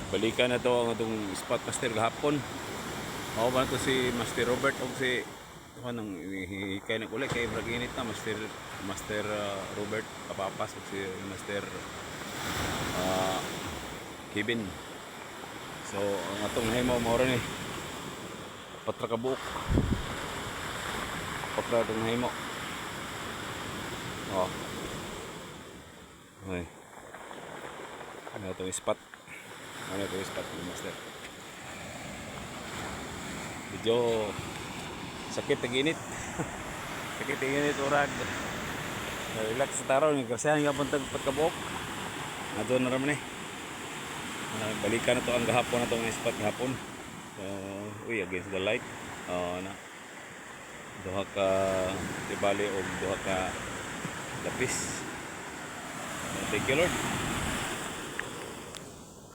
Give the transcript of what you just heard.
Balikan na to ang itong spot master gahapon. Mao ba to si Master Robert o si nang hikay na ulit kay Braginit na Master Robert kapapas o si Master Kevin. So ang atong nahimo mao ni patra ka buok. Patra itong nahimo. Oh. Ay. Ano itong spot? Ano itong spot ni Master? Medyo sakit ang init. Sakit ang init urag. Relax sa taraw ni kasahan nga puntag pagkabuok. Adto na raman balikan na to ang gahapon na to ang spot gahapon. So, against the light. Na duha ka tibali o duha ka lapis. Thank you Lord.